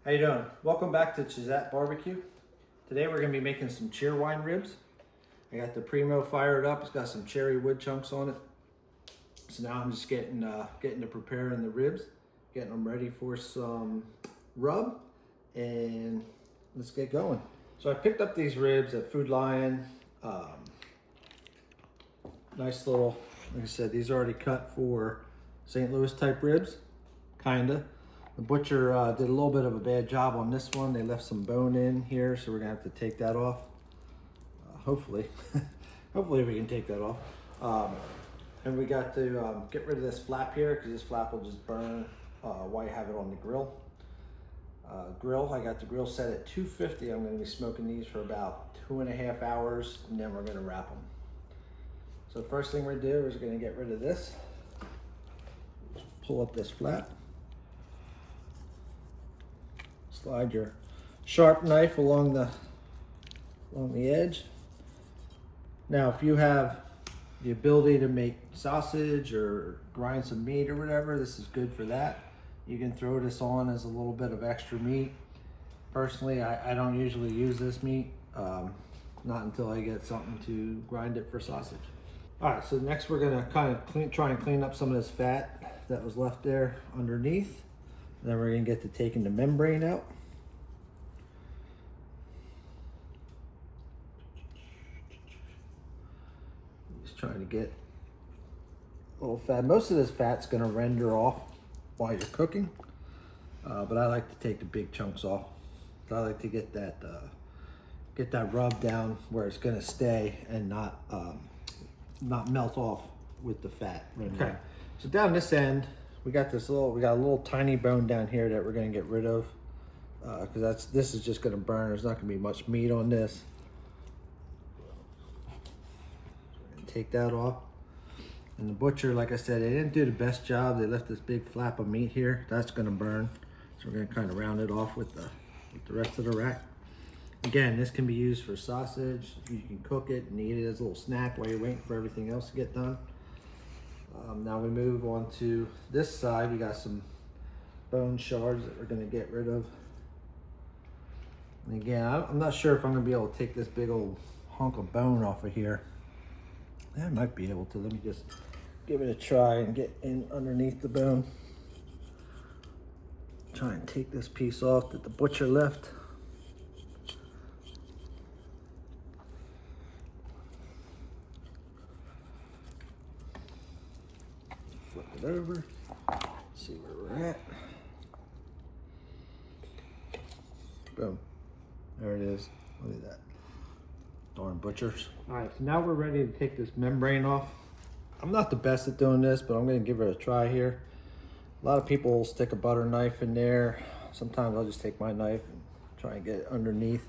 How you doing? Welcome back to Chizat Barbecue. Today we're going to be making some Cheerwine ribs. I got the Primo fired up. It's got some cherry wood chunks on it. So now I'm just getting to preparing the ribs, getting them ready for some rub, and let's get going. So I picked up these ribs at Food Lion. Nice little, like I said, these are already cut for St. Louis type ribs, kinda. The butcher did a little bit of a bad job on this one. They left some bone in here, so we're gonna have to take that off. Hopefully, hopefully we can take that off. And we got to get rid of this flap here because this flap will just burn while you have it on the grill. I got the grill set at 250. I'm gonna be smoking these for about 2.5 hours, and then we're gonna wrap them. So the first thing we're gonna do is we're gonna get rid of this. Pull up this flap. Slide your sharp knife along the edge. Now, if you have the ability to make sausage or grind some meat or whatever, this is good for that. You can throw this on as a little bit of extra meat. Personally, I don't usually use this meat, not until I get something to grind it for sausage. All right, so next we're gonna kind of try and clean up some of this fat that was left there underneath. Then we're gonna get to taking the membrane out. Just trying to get a little fat. Most of this fat's gonna render off while you're cooking, but I like to take the big chunks off. So I like to get that rub down where it's gonna stay and not melt off with the fat. Okay. So down this end, we got a little tiny bone down here that we're gonna get rid of because this is just gonna burn. There's not gonna be much meat on this. Take that off. And the butcher, like I said, they didn't do the best job. They left this big flap of meat here. That's gonna burn. So we're gonna kind of round it off with the rest of the rack. Again, this can be used for sausage. You can cook it and eat it as a little snack while you're waiting for everything else to get done. Now we move on to this side. We got some bone shards that we're gonna get rid of. And again, I'm not sure if I'm gonna be able to take this big old hunk of bone off of here. I might be able to. Let me just give it a try and get in underneath the bone. Try and take this piece off that the butcher left. Flip it over, see where we're at. Boom, there it is. Look at that. Darn butchers. All right, so now we're ready to take this membrane off. I'm not the best at doing this, but I'm gonna give it a try here. A lot of people will stick a butter knife in there. Sometimes I'll just take my knife and try and get it underneath,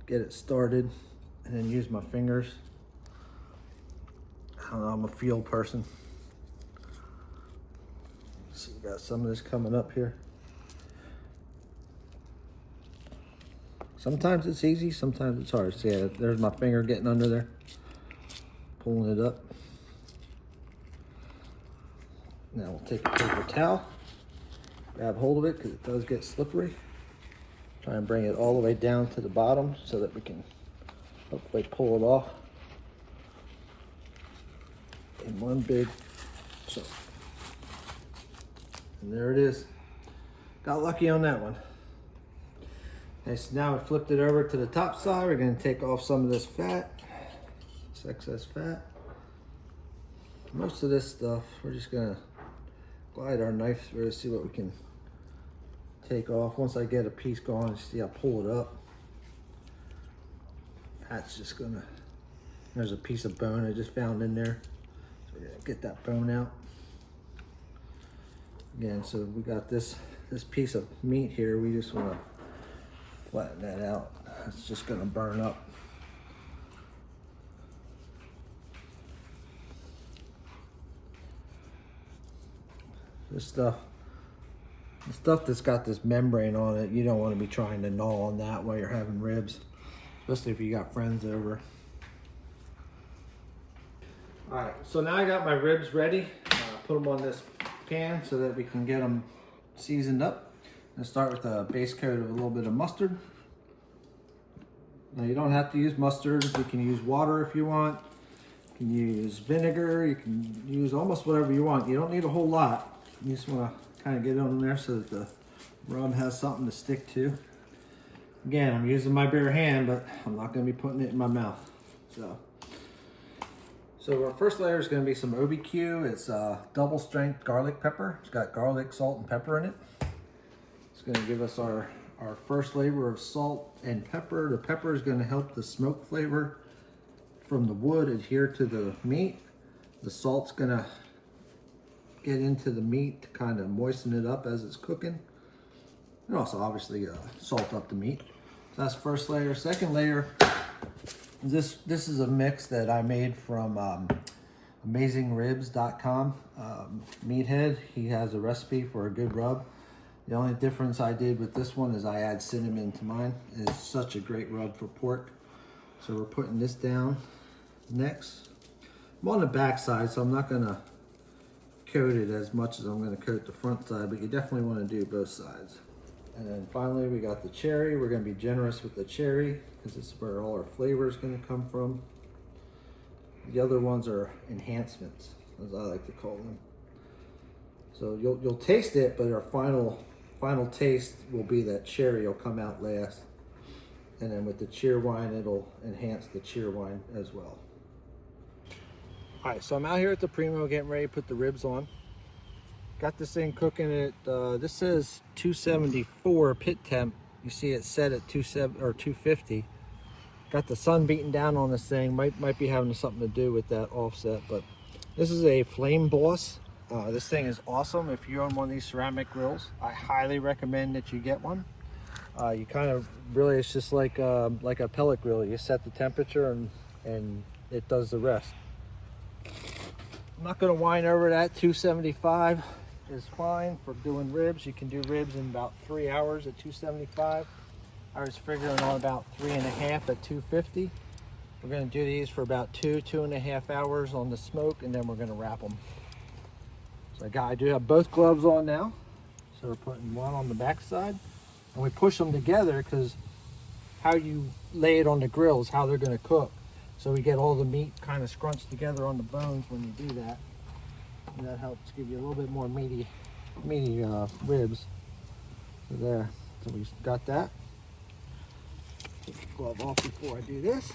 get it started, and then use my fingers. I don't know, I'm a feel person. So we got some of this coming up here. Sometimes it's easy, sometimes it's hard. See, yeah, there's my finger getting under there, pulling it up. Now we'll take a paper towel, grab hold of it because it does get slippery. Try and bring it all the way down to the bottom so that we can hopefully pull it off in one big chunk. And there it is. Got lucky on that one. Okay, so now we flipped it over to the top side. We're gonna take off some of this fat, this excess fat. Most of this stuff, we're just gonna glide our knife through to see what we can take off. Once I get a piece going, see I pull it up. That's just gonna, there's a piece of bone I just found in there. So we're gonna get that bone out. Again, so we got this piece of meat here. We just wanna flatten that out. It's just gonna burn up. The stuff that's got this membrane on it, you don't want to be trying to gnaw on that while you're having ribs, especially if you got friends over. All right, so now I got my ribs ready. Put them on this pan so that we can get them seasoned up. Let's start with a base coat of a little bit of mustard. Now you don't have to use mustard. You can use water if you want. You can use vinegar. You can use almost whatever you want. You don't need a whole lot. You just want to kind of get it on there so that the rub has something to stick to. Again, I'm using my bare hand, but I'm not going to be putting it in my mouth. So our first layer is going to be some OBQ. It's double strength garlic pepper. It's got garlic, salt, and pepper in it. It's going to give us our first flavor of salt and pepper. The pepper is going to help the smoke flavor from the wood adhere to the meat. The salt's going to get into the meat to kind of moisten it up as it's cooking. And also obviously salt up the meat. So that's first layer. Second layer, this is a mix that I made from AmazingRibs.com. Meathead, he has a recipe for a good rub. The only difference I did with this one is I add cinnamon to mine. It's such a great rub for pork. So we're putting this down next. I'm on the back side, so I'm not gonna coat it as much as I'm gonna coat the front side, but you definitely wanna do both sides. And then finally we got the cherry. We're gonna be generous with the cherry because this is where all our flavor is gonna come from. The other ones are enhancements, as I like to call them. So you'll taste it, but our final taste will be that cherry will come out last. And then with the Cheerwine, it'll enhance the Cheerwine as well. All right, so I'm out here at the Primo getting ready to put the ribs on. Got this thing cooking at, this says 274 pit temp. You see it set at 250. Got the sun beating down on this thing. Might be having something to do with that offset, but this is a Flame Boss. This thing is awesome. If you own one of these ceramic grills, I highly recommend that you get one. You kind of really, it's just like a pellet grill. You set the temperature and it does the rest. I'm not going to whine over that. 275 is fine for doing ribs. You can do ribs in about 3 hours at 275. I was figuring on about 3.5 at 250. We're going to do these for about 2.5 hours on the smoke, and then we're going to wrap them. So I do have both gloves on now. So we're putting one on the back side, and we push them together because how you lay it on the grill is how they're going to cook. So we get all the meat kind of scrunched together on the bones when you do that. And that helps give you a little bit more meaty ribs. So there, so we got that. Put the glove off before I do this.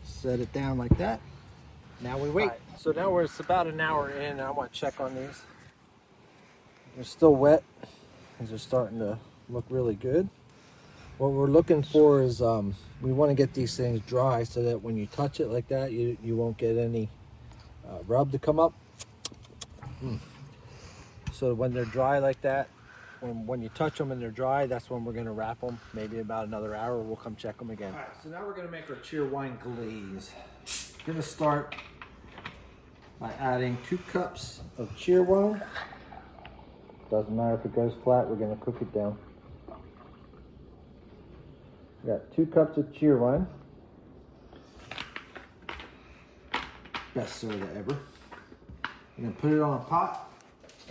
Set it down like that. Now we wait. Right. So now it's about an hour in, and I want to check on these. They're still wet. These are starting to look really good. What we're looking for is we want to get these things dry so that when you touch it like that, you won't get any rub to come up. So when they're dry like that, when you touch them and they're dry, that's when we're going to wrap them. Maybe about another hour, we'll come check them again. All right, so now we're going to make our Cheerwine glaze. We're going to start by adding 2 cups of Cheerwine. Doesn't matter if it goes flat, we're going to cook it down. We got 2 cups of Cheerwine. Best soda ever. We're going to put it on a pot.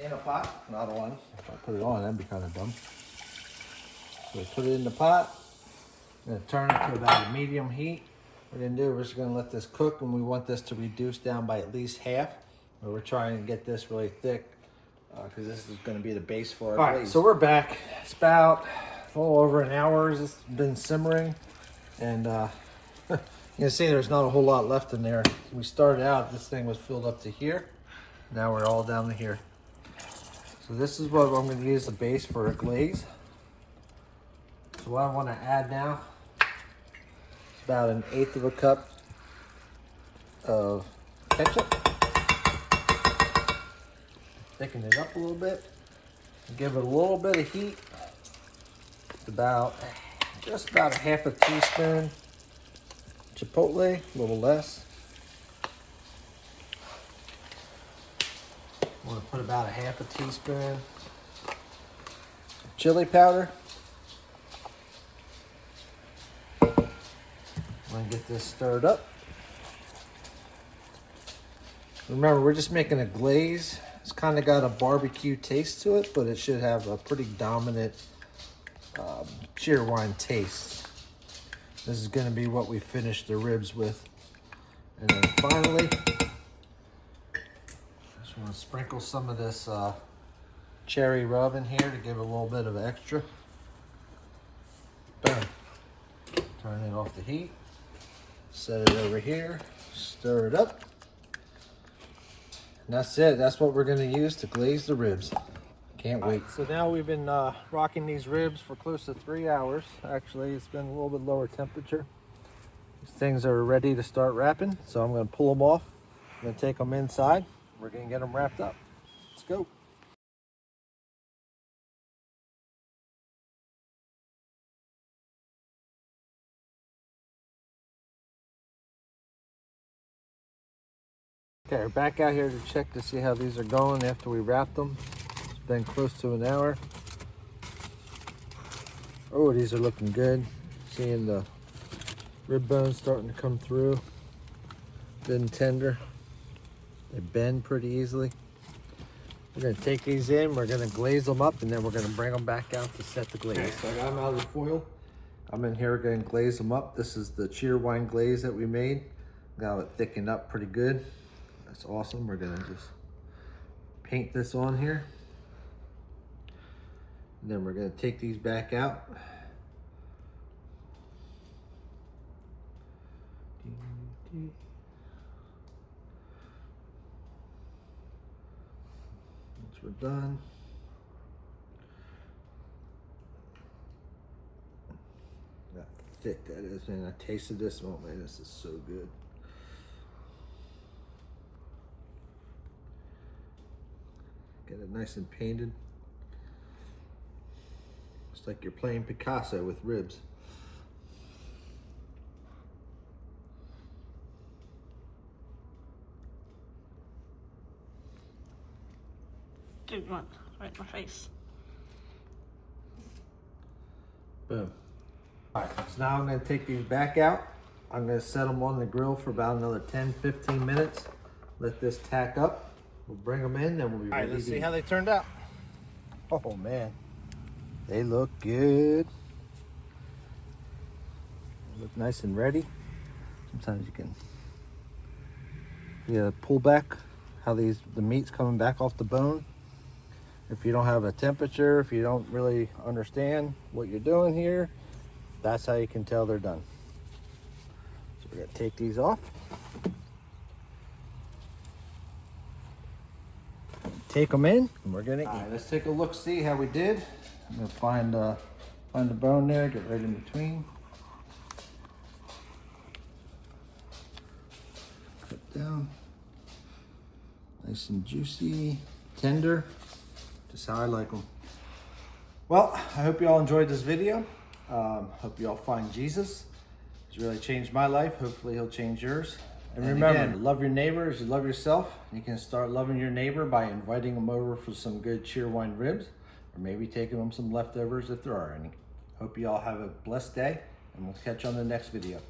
In a pot, not on. If I put it on, that'd be kind of dumb. So we put it in the pot. We're going to turn it to about a medium heat. What we're going to do, we're just going to let this cook, and we want this to reduce down by at least half. We're trying to get this really thick because this is going to be the base for our glaze. All right, so we're back. It's about a little over an hour. It's been simmering, and you can see there's not a whole lot left in there. We started out, this thing was filled up to here. Now we're all down to here. So this is what I'm going to use the base for a glaze. So what I want to add now is about 1/8 of a cup of ketchup. Thicken it up a little bit. Give it a little bit of heat. Just about 1/2 teaspoon chipotle, a little less. I'm going to put about 1/2 teaspoon chili powder. I'm going to get this stirred up. Remember, we're just making a glaze. It's kind of got a barbecue taste to it, but it should have a pretty dominant Cheerwine taste. This is going to be what we finish the ribs with. And then finally, just want to sprinkle some of this cherry rub in here to give it a little bit of extra. Boom. Turn it off the heat. Set it over here. Stir it up. And that's it. That's what we're going to use to glaze the ribs. Can't wait. So now we've been rocking these ribs for close to 3 hours. Actually, it's been a little bit lower temperature. These things are ready to start wrapping, so I'm going to pull them off. I'm going to take them inside. We're going to get them wrapped up. Let's go. Okay, we're back out here to check to see how these are going after we wrapped them. It's been close to an hour. Oh, these are looking good. Seeing the rib bones starting to come through. Good and tender. They bend pretty easily. We're gonna take these in, we're gonna glaze them up, and then we're gonna bring them back out to set the glaze. Okay, so I got them out of the foil. I'm in here gonna glaze them up. This is the Cheerwine glaze that we made. Got it thickened up pretty good. That's awesome. We're gonna just paint this on here. And then we're gonna take these back out. Once we're done, look how thick that is, man. I tasted this. Oh man, this is so good. Get it nice and painted. It's like you're playing Picasso with ribs. Dude, one right in my face. Boom. All right, so now I'm gonna take these back out. I'm gonna set them on the grill for about another 10-15 minutes. Let this tack up. We'll bring them in, then we'll be ready. All right, let's see how they turned out. Oh man, they look good. They look nice and ready. Sometimes you can pull back how the meat's coming back off the bone. If you don't have a temperature, if you don't really understand what you're doing here, that's how you can tell they're done. So we're gonna take these off. Take them in, and we're gonna eat. All right, let's take a look, see how we did. I'm gonna find the bone there, get right in between. Put down. Nice and juicy, tender, just how I like them. Well, I hope you all enjoyed this video. Hope you all find Jesus. He's really changed my life. Hopefully he'll change yours. And remember, again, love your neighbor as you love yourself. You can start loving your neighbor by inviting them over for some good Cheerwine ribs, or maybe taking them some leftovers if there are any. Hope you all have a blessed day, and we'll catch you on the next video.